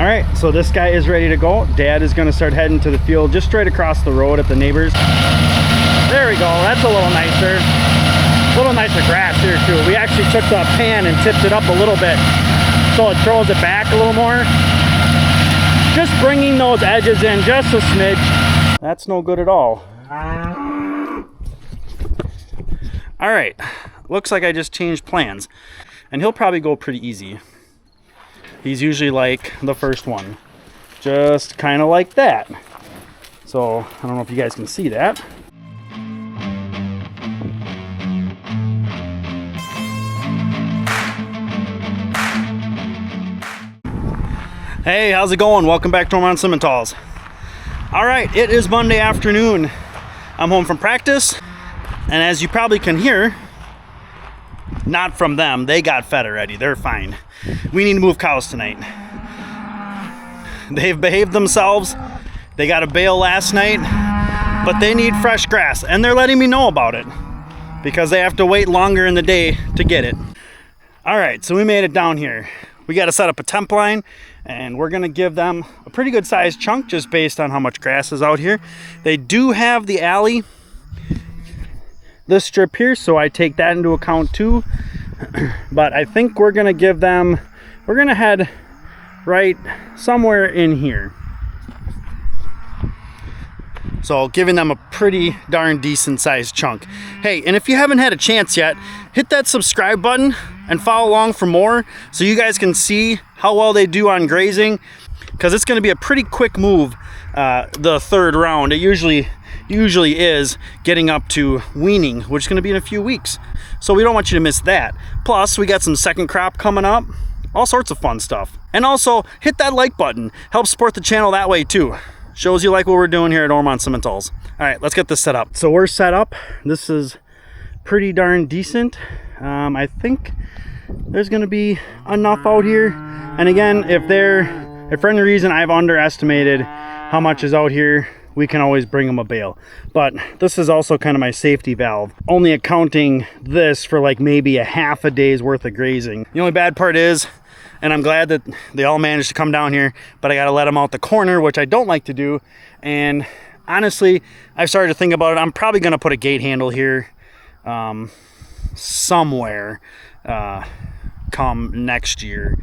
All right, so this guy is ready to go. Dad is gonna start heading to the field just straight across the road at the neighbors. There we go, that's a little nicer. A little nicer grass here too. We actually took the pan and tipped it up a little bit so it throws it back a little more. Just bringing those edges in just a smidge. That's no good at all. All right, looks like I just changed plans, and he'll probably go pretty easy. He's usually like the first one, just kind of like that. So I don't know if you guys can see that. Hey, how's it going? Welcome back to Ohrmundt Simmentals. All right, it is Monday afternoon. I'm home from practice, and as you probably can hear, not from them, they got fed already, they're fine. We need to move cows tonight. They've behaved themselves. They got a bale last night, but they need fresh grass, and they're letting me know about it because they have to wait longer in the day to get it. All right, so we made it down here. We got to set up a temp line, and we're gonna give them a pretty good sized chunk just based on how much grass is out here. They do have the alley, this strip here, so I take that into account too. But I think we're gonna give them, we're gonna head right somewhere in here. So giving them a pretty darn decent sized chunk. Hey, and if you haven't had a chance yet, hit that subscribe button and follow along for more so you guys can see how well they do on grazing, because it's going to be a pretty quick move the third round. It usually is getting up to weaning, which is going to be in a few weeks. So we don't want you to miss that. Plus, we got some second crop coming up, all sorts of fun stuff. And also, hit that like button. Help support the channel that way too. Shows you like what we're doing here at Ohrmundt Simmentals. All right, let's get this set up. So we're set up. This is pretty darn decent. I think there's gonna be enough out here. And again, if for any reason I've underestimated how much is out here, we can always bring them a bale. But this is also kind of my safety valve, only accounting this for like maybe a half a day's worth of grazing. The only bad part is, and I'm glad that they all managed to come down here, but I gotta let them out the corner, which I don't like to do. And honestly, I've started to think about it. I'm probably gonna put a gate handle here somewhere come next year,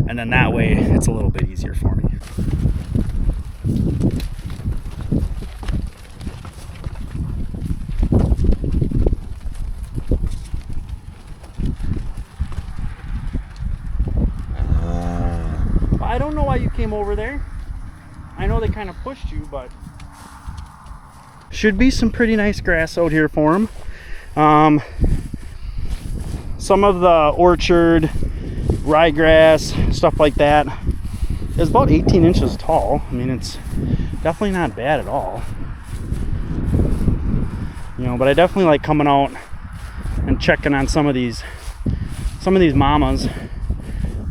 and then that way it's a little bit easier for me. I don't know why you came over there. I know they kind of pushed you, but should be some pretty nice grass out here for them. Some of the orchard, ryegrass, stuff like that is about 18 inches tall. I mean, it's definitely not bad at all. You know, but I definitely like coming out and checking on some of these mamas.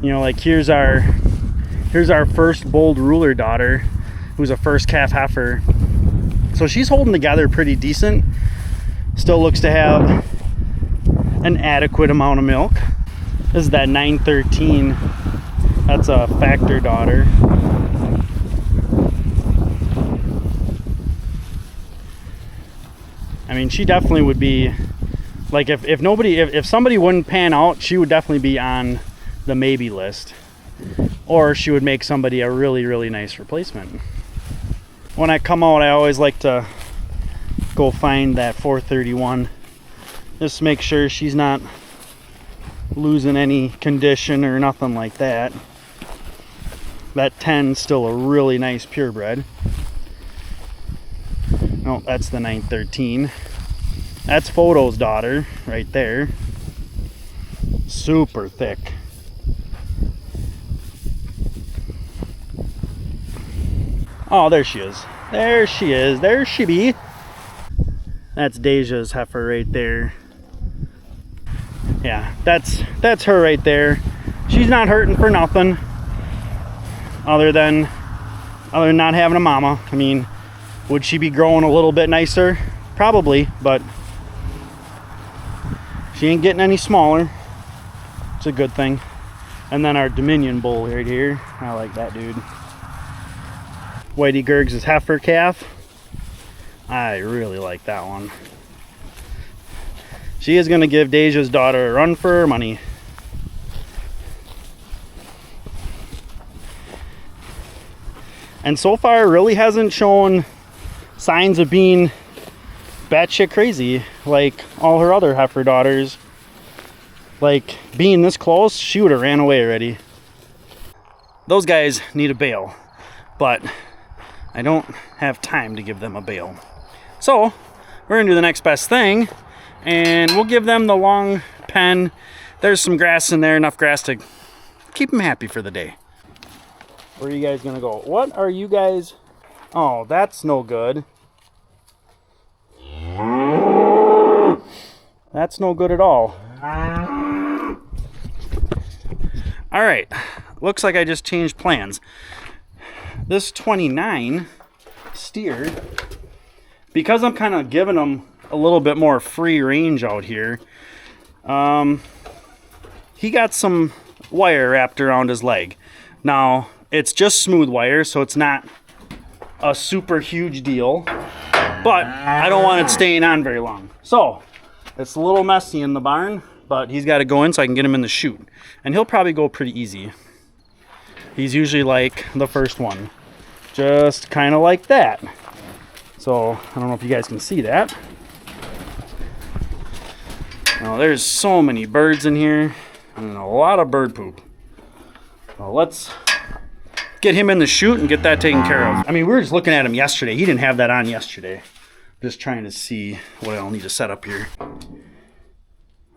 You know, like here's our first bold ruler daughter, who's a first calf heifer. So she's holding together pretty decent. Still looks to have an adequate amount of milk. This is that 913. That's a factor daughter. I mean, she definitely would be, like, if somebody wouldn't pan out, she would definitely be on the maybe list. Or she would make somebody a really, really nice replacement. When I come out, I always like to go find that 431. Just to make sure she's not losing any condition or nothing like that. That 10's still a really nice purebred. No, that's the 913. That's Photo's daughter right there. Super thick. Oh, there she is. There she is. There she be. That's Deja's heifer right there. Yeah, that's her right there. She's not hurting for nothing other than not having a mama. I mean, would she be growing a little bit nicer? Probably, but she ain't getting any smaller. It's a good thing. And then our Dominion bull right here. I like that dude. Whitey Gergs' heifer calf. I really like that one. She is going to give Deja's daughter a run for her money. And so far, really hasn't shown signs of being batshit crazy like all her other heifer daughters. Like, being this close, she would have ran away already. Those guys need a bail, but I don't have time to give them a bail. So, we're gonna do the next best thing, and we'll give them the long pen. There's some grass in there, enough grass to keep them happy for the day. Where are you guys gonna go? What are you guys? Oh, that's no good. That's no good at all. All right, looks like I just changed plans. This 29 steer, because I'm kind of giving them a little bit more free range out here, he got some wire wrapped around his leg. Now, it's just smooth wire, so it's not a super huge deal, but I don't want it staying on very long. So, it's a little messy in the barn, but he's got to go in so I can get him in the chute. And he'll probably go pretty easy. He's usually like the first one. Just kind of like that. So, I don't know if you guys can see that. Now, there's so many birds in here, and a lot of bird poop. Well, let's get him in the chute and get that taken care of. I mean, we were just looking at him yesterday. He didn't have that on yesterday. Just trying to see what I'll need to set up here.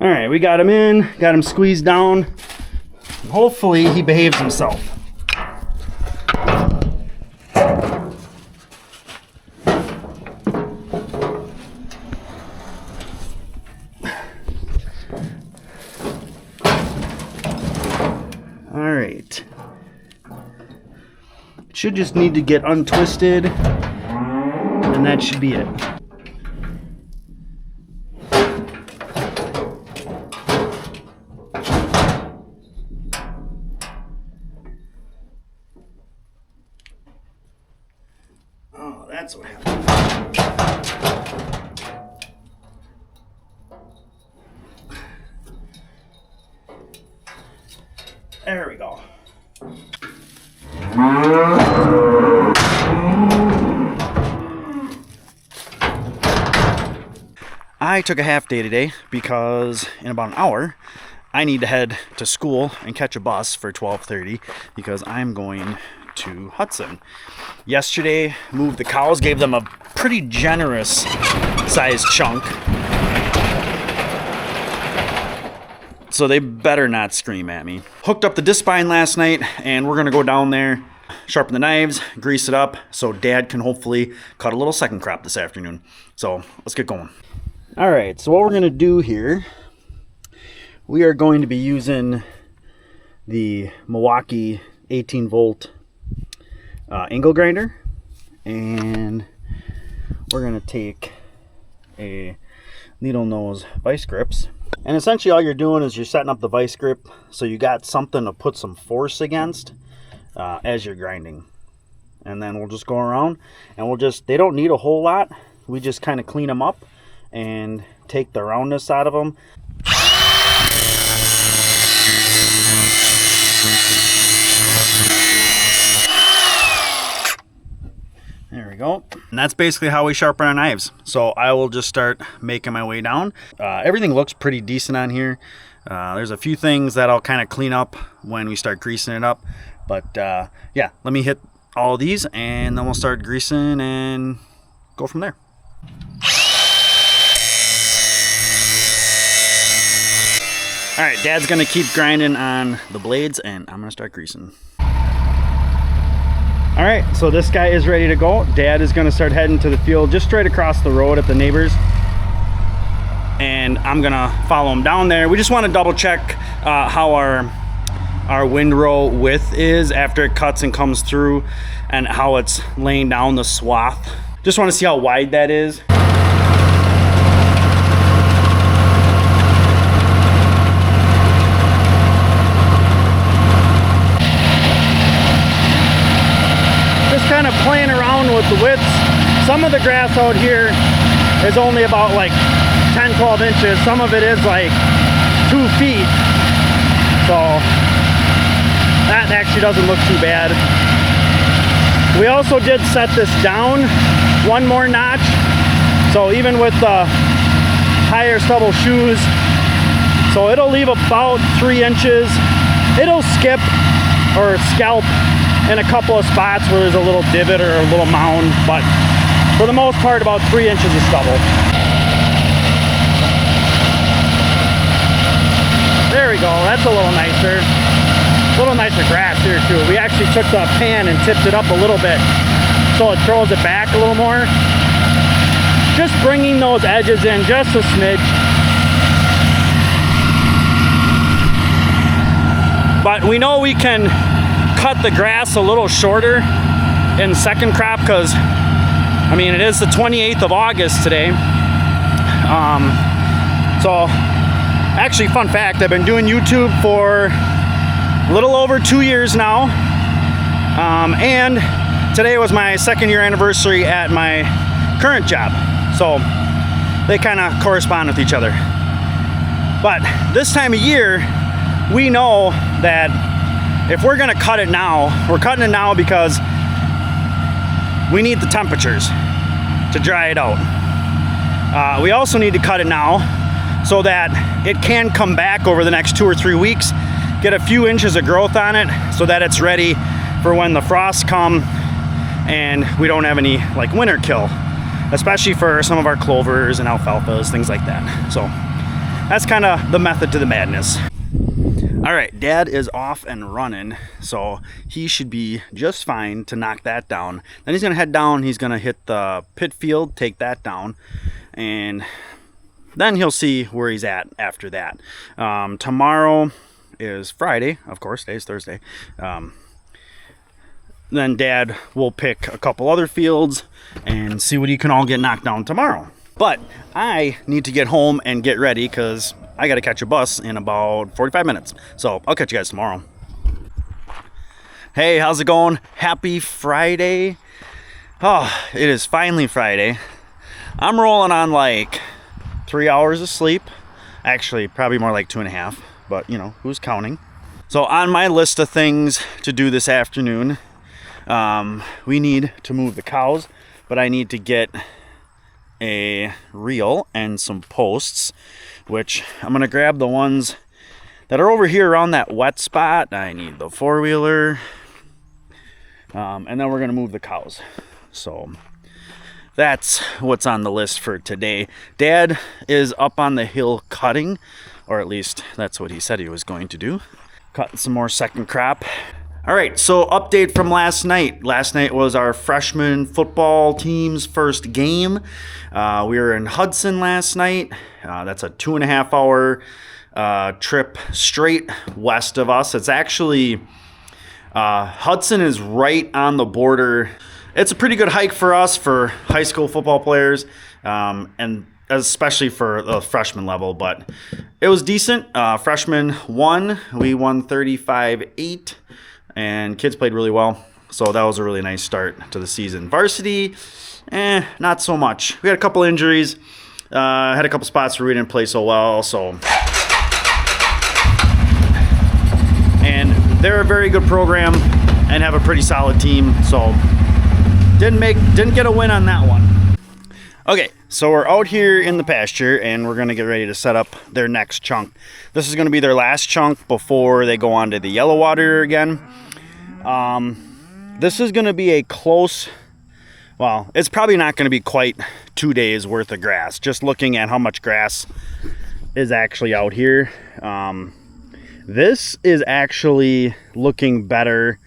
All right, we got him in, got him squeezed down. Hopefully he behaves himself. All right. Should just need to get untwisted, and that should be it. Oh, that's what happened. There we go. I took a half day today because in about an hour I need to head to school and catch a bus for 12:30 because I'm going to Hudson. Yesterday, moved the cows, gave them a pretty generous sized chunk. So they better not scream at me. Hooked up the disc spine last night, and we're gonna go down there, sharpen the knives, grease it up, so Dad can hopefully cut a little second crop this afternoon. So let's get going. All right, so what we're gonna do here, we are going to be using the Milwaukee 18 volt angle grinder, and we're gonna take a needle nose vice grips. And essentially all you're doing is you're setting up the vice grip so you got something to put some force against as you're grinding. And then we'll just go around and they don't need a whole lot. We just kind of clean them up and take the roundness out of them. There we go. And that's basically how we sharpen our knives. So I will just start making my way down. Everything looks pretty decent on here. There's a few things that I'll kind of clean up when we start greasing it up. But yeah, let me hit all of these and then we'll start greasing and go from there. All right, Dad's gonna keep grinding on the blades and I'm gonna start greasing. All right, so this guy is ready to go. Dad is gonna start heading to the field just straight across the road at the neighbors. And I'm gonna follow him down there. We just wanna double check how our windrow width is after it cuts and comes through and how it's laying down the swath. Just wanna see how wide that is. kind of playing around with the widths. Some of the grass out here is only about like 10-12 inches. Some of it is like 2 feet. So that actually doesn't look too bad. We also did set this down one more notch. So even with the higher stubble shoes, so it'll leave about 3 inches. It'll skip or scalp in a couple of spots where there's a little divot or a little mound, but for the most part about 3 inches of stubble. There we go, that's a little nicer. A little nicer grass here too. We actually took the pan and tipped it up a little bit so it throws it back a little more. Just bringing those edges in just a smidge. But we know we can cut the grass a little shorter in second crop because, I mean, it is the 28th of August today. So actually, fun fact, I've been doing YouTube for a little over 2 years now. And today was my 2nd year anniversary at my current job. So they kind of correspond with each other. But this time of year, we know that if we're gonna cut it now, we're cutting it now because we need the temperatures to dry it out. We also need to cut it now so that it can come back over the next 2 or 3 weeks, get a few inches of growth on it so that it's ready for when the frosts come and we don't have any like winter kill, especially for some of our clovers and alfalfas, things like that. So that's kind of the method to the madness. All right, Dad is off and running, so he should be just fine to knock that down. Then he's gonna head down, he's gonna hit the pit field, take that down, and then he'll see where he's at after that. Tomorrow is Friday, of course, today's Thursday. Then Dad will pick a couple other fields and see what he can all get knocked down tomorrow. But I need to get home and get ready because I got to catch a bus in about 45 minutes. So I'll catch you guys tomorrow. Hey, how's it going? Happy Friday. Oh, it is finally Friday. I'm rolling on like 3 hours of sleep. Actually, probably more like 2.5, but you know, who's counting? So on my list of things to do this afternoon, we need to move the cows, but I need to get a reel and some posts, which I'm gonna grab the ones that are over here around that wet spot. I need the 4-wheeler, and then we're gonna move the cows. So that's what's on the list for today. Dad is up on the hill cutting, or at least that's what he said he was going to do. Cutting some more second crop. All right, so update from last night. Last night was our freshman football team's first game. We were in Hudson last night. That's a 2.5-hour trip straight west of us. It's actually, Hudson is right on the border. It's a pretty good hike for us, for high school football players, and especially for the freshman level, but it was decent. Freshmen won. We won 35-8. And kids played really well, so that was a really nice start to the season. Varsity, not so much. We had a couple injuries, had a couple spots where we didn't play so well. So, and they're a very good program and have a pretty solid team. So, didn't get a win on that one. Okay, so we're out here in the pasture and we're gonna get ready to set up their next chunk. This is gonna be their last chunk before they go on to the yellow water again. This is gonna be a close, well, it's probably not gonna be quite 2 days worth of grass, just looking at how much grass is actually out here. This is actually looking better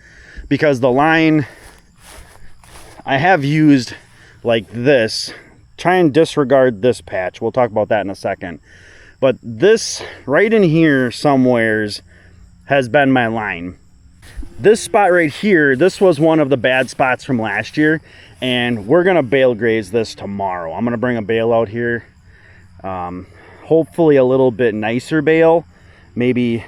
because the line I have used like this. Try and disregard this patch. We'll talk about that in a second. But this right in here somewheres has been my line. This spot right here, this was one of the bad spots from last year, and we're gonna bale graze this tomorrow. I'm gonna bring a bale out here. Hopefully a little bit nicer bale. Maybe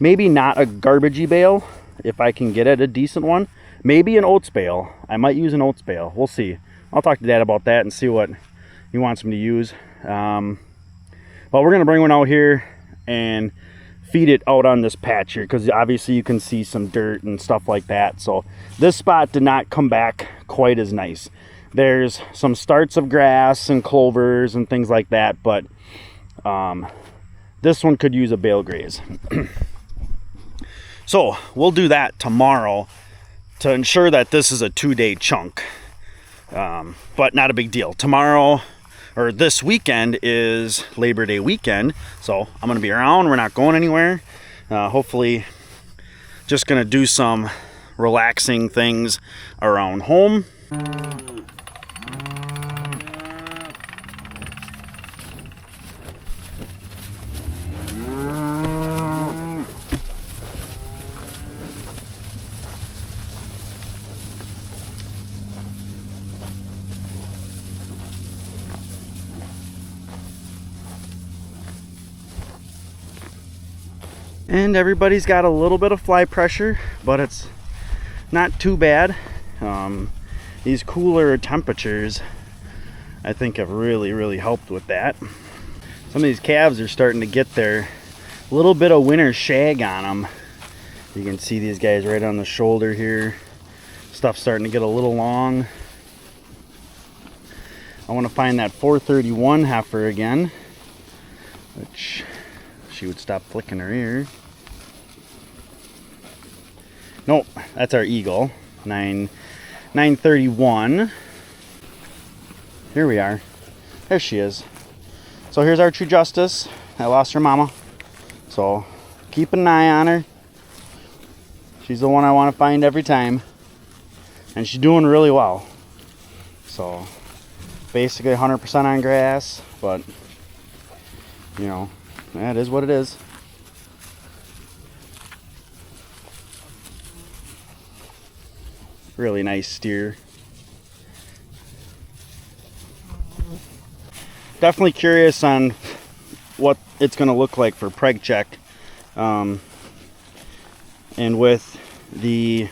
not a garbagey bale if I can get it, a decent one. Maybe an oats bale. I might use an oats bale. We'll see. I'll talk to Dad about that and see what he wants me to use. But we're gonna bring one out here and feed it out on this patch here, because obviously you can see some dirt and stuff like that. So this spot did not come back quite as nice. There's some starts of grass and clovers and things like that, but this one could use a bale graze. So we'll do that tomorrow to ensure that this is a 2-day chunk, but not a big deal. Tomorrow, or this weekend, is Labor Day weekend, so I'm gonna be around. We're not going anywhere. Hopefully just gonna do some relaxing things around home. And everybody's got a little bit of fly pressure, but it's not too bad. These cooler temperatures, I think, have really helped with that. Some of these calves are starting to get their little bit of winter shag on them. You can see these guys right on the shoulder here. Stuff's starting to get a little long. I want to find that 431 heifer again, which she would stop flicking her ear. Nope, that's our eagle. 931. Here we are. There she is. So here's our true justice. I lost her mama, so keep an eye on her. She's the one I want to find every time, and she's doing really well. So basically 100% on grass, but you know, that is what it is. Really nice steer. Definitely curious on what it's going to look like for preg check. And with the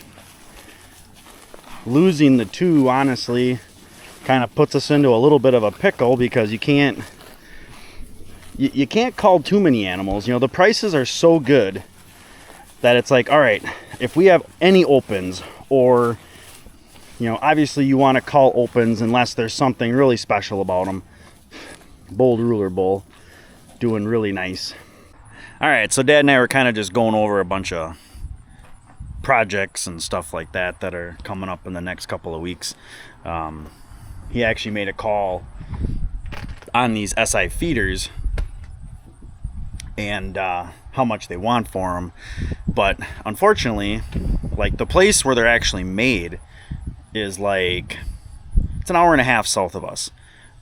losing the two, honestly, kind of puts us into a little bit of a pickle, because you can't cull too many animals. You know, the prices are so good that it's like, all right, if we have any opens, or you know, obviously you want to cull opens unless there's something really special about them. Bold ruler bull, doing really nice. All right, so Dad and I were kind of just going over a bunch of projects and stuff like that that are coming up in the next couple of weeks. He actually made a call on these SI feeders and how much they want for them, but unfortunately, like, the place where they're actually made is like, it's an hour and a half south of us,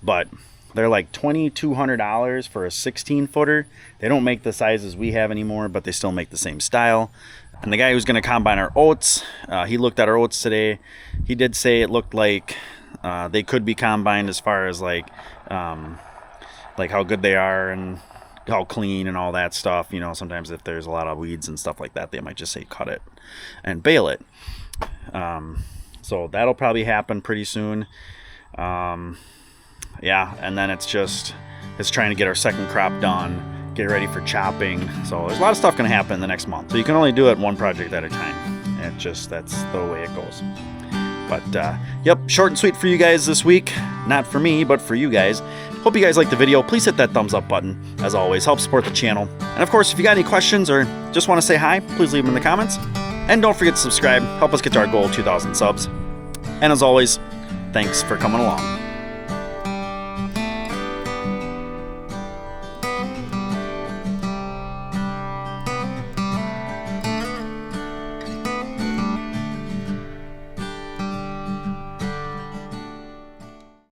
but they're like $2,200 for a 16-footer. They don't make the sizes we have anymore, but they still make the same style. And the guy who's going to combine our oats, he looked at our oats today. He did say it looked like they could be combined as far as like how good they are and how clean and all that stuff. You know, sometimes if there's a lot of weeds and stuff like that, they might just say cut it and bale it. So that'll probably happen pretty soon. Yeah, and then it's trying to get our second crop done, get ready for chopping. So there's a lot of stuff going to happen in the next month. So you can only do it one project at a time. That's the way it goes. But yep, short and sweet for you guys this week. Not for me, but for you guys. Hope you guys liked the video. Please hit that thumbs up button. As always, help support the channel. And of course, if you got any questions or just want to say hi, please leave them in the comments. And don't forget to subscribe. Help us get to our goal of 2,000 subs. And as always, thanks for coming along.